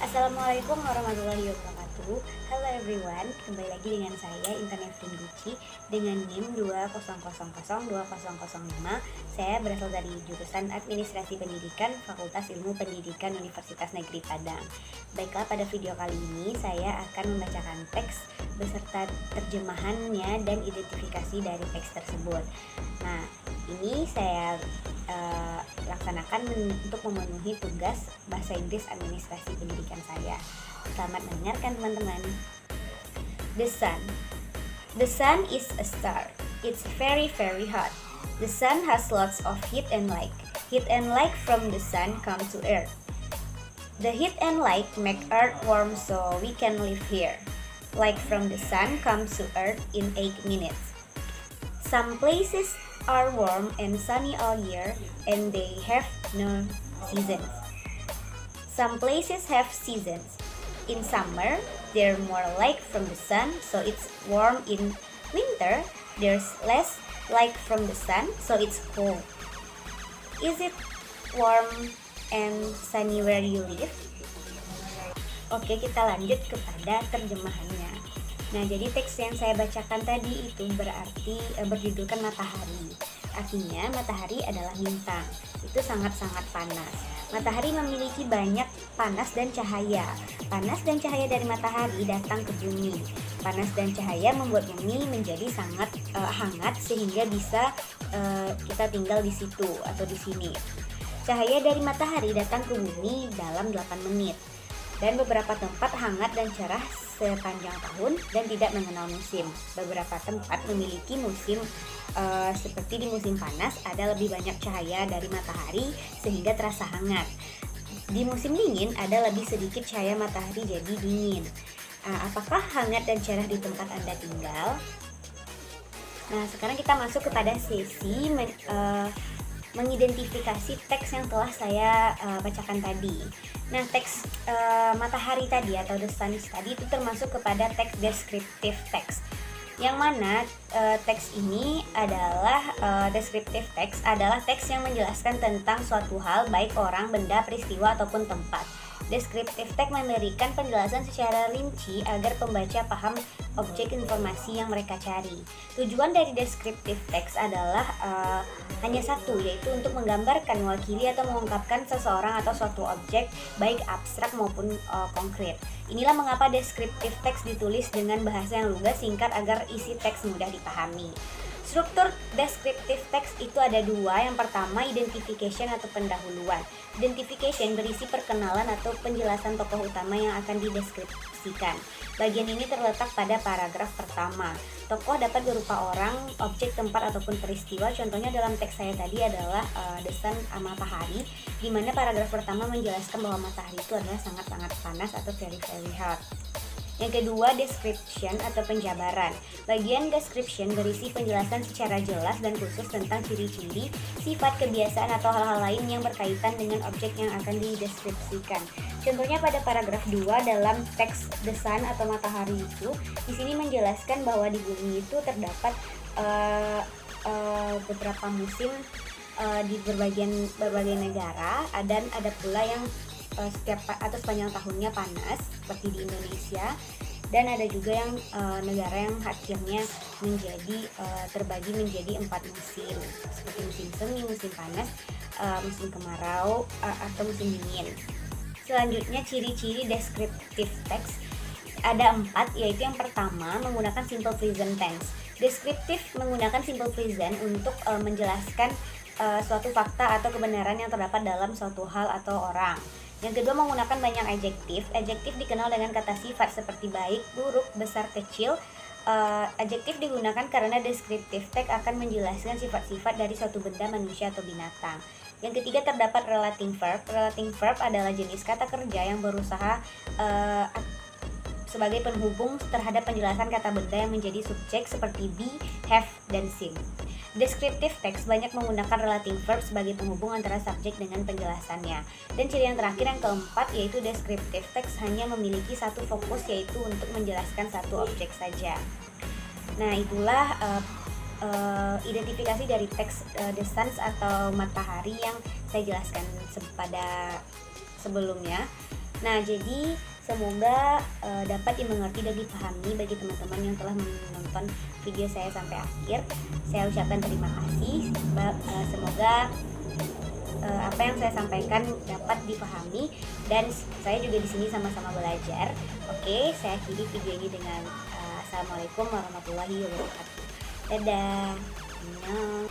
Assalamualaikum warahmatullahi wabarakatuh. Halo everyone, kembali lagi dengan saya Intan Efrin Guci dengan NIM 200020005. Saya berasal dari jurusan Administrasi Pendidikan Fakultas Ilmu Pendidikan Universitas Negeri Padang. Baiklah, pada video kali ini saya akan membacakan teks beserta terjemahannya dan identifikasi dari teks tersebut. Nah, ini saya laksanakan untuk memenuhi tugas bahasa Inggris administrasi pendidikan saya. Selamat mendengarkan teman-teman. The sun. The sun is a star. It's very very hot. The sun has lots of heat and light. Heat and light from the sun come to earth. The heat and light make earth warm so we can live here. Light from the sun comes to earth in 8 minutes. Some places are warm and sunny all year and they have no seasons. Some places have seasons. In summer, they're more light from the sun, so it's warm. In winter, there's less light from the sun, so it's cold. Is it warm and sunny where you live? Oke, kita lanjut kepada terjemahannya. Nah, jadi teks yang saya bacakan tadi itu berarti berjudulkan matahari. Artinya matahari adalah bintang. Itu sangat-sangat panas. Matahari memiliki banyak panas dan cahaya. Panas dan cahaya dari matahari datang ke bumi. Panas dan cahaya membuat bumi menjadi sangat hangat sehingga bisa kita tinggal di situ atau di sini. Cahaya dari matahari datang ke bumi dalam 8 menit. Dan beberapa tempat hangat dan cerah sepanjang tahun dan tidak mengenal musim. Beberapa tempat memiliki musim seperti di musim panas ada lebih banyak cahaya dari matahari sehingga terasa hangat. Di musim dingin ada lebih sedikit cahaya matahari jadi dingin. Apakah hangat dan cerah di tempat Anda tinggal? Nah, sekarang kita masuk kepada sesi mengidentifikasi teks yang telah saya bacakan tadi. Nah, teks matahari tadi atau the sun tadi itu termasuk kepada teks deskriptif teks. Yang mana teks ini adalah deskriptif teks adalah teks yang menjelaskan tentang suatu hal baik orang, benda, peristiwa ataupun tempat. Deskriptif teks memberikan penjelasan secara rinci agar pembaca paham objek informasi yang mereka cari. Tujuan dari deskriptif teks adalah hanya satu, yaitu untuk menggambarkan, mewakili atau mengungkapkan seseorang atau suatu objek, baik abstrak maupun konkret. Inilah mengapa deskriptif teks ditulis dengan bahasa yang lugas, singkat agar isi teks mudah dipahami. Struktur deskriptif teks itu ada dua. Yang pertama, identification atau pendahuluan. Identification berisi perkenalan atau penjelasan tokoh utama yang akan dideskripsikan. Bagian ini terletak pada paragraf pertama. Tokoh dapat berupa orang, objek, tempat, ataupun peristiwa. Contohnya dalam teks saya tadi adalah the sun, matahari, di mana paragraf pertama menjelaskan bahwa matahari itu adalah sangat-sangat panas atau very very hot. Yang kedua, description atau penjabaran. Bagian description berisi penjelasan secara jelas dan khusus tentang ciri-ciri, sifat, kebiasaan atau hal-hal lain yang berkaitan dengan objek yang akan dideskripsikan. Contohnya pada paragraf 2 dalam teks the sun atau matahari itu, di sini menjelaskan bahwa di bumi itu terdapat beberapa musim di berbagai negara, dan ada pula yang setiap atau sepanjang tahunnya panas seperti di Indonesia, dan ada juga yang negara yang akhirnya menjadi terbagi menjadi 4 musim seperti musim semi, musim panas, musim kemarau atau musim dingin. Selanjutnya, ciri-ciri deskriptif teks ada 4, yaitu yang pertama menggunakan simple present tense. Deskriptif menggunakan simple present untuk menjelaskan suatu fakta atau kebenaran yang terdapat dalam suatu hal atau orang. Yang kedua, menggunakan banyak adjektif. Adjektif dikenal dengan kata sifat seperti baik, buruk, besar, kecil. Adjektif digunakan karena deskriptif teks akan menjelaskan sifat-sifat dari suatu benda, manusia, atau binatang. Yang ketiga, terdapat relating verb. Relating verb adalah jenis kata kerja yang berusaha sebagai penghubung terhadap penjelasan kata benda yang menjadi subjek seperti be, have, dan sing. Deskriptif teks banyak menggunakan relating verb sebagai penghubung antara subjek dengan penjelasannya. Dan ciri yang terakhir, yang keempat, yaitu deskriptif teks hanya memiliki satu fokus, yaitu untuk menjelaskan satu objek saja. Nah, itulah identifikasi dari teks the sun atau matahari yang saya jelaskan pada sebelumnya. Nah, jadi semoga dapat dimengerti dan dipahami bagi teman-teman yang telah menonton video saya sampai akhir. Saya ucapkan terima kasih. Semoga apa yang saya sampaikan dapat dipahami dan saya juga di sini sama-sama belajar. Oke, saya akhiri video ini dengan assalamualaikum warahmatullahi wabarakatuh. Dadah. Annyeong.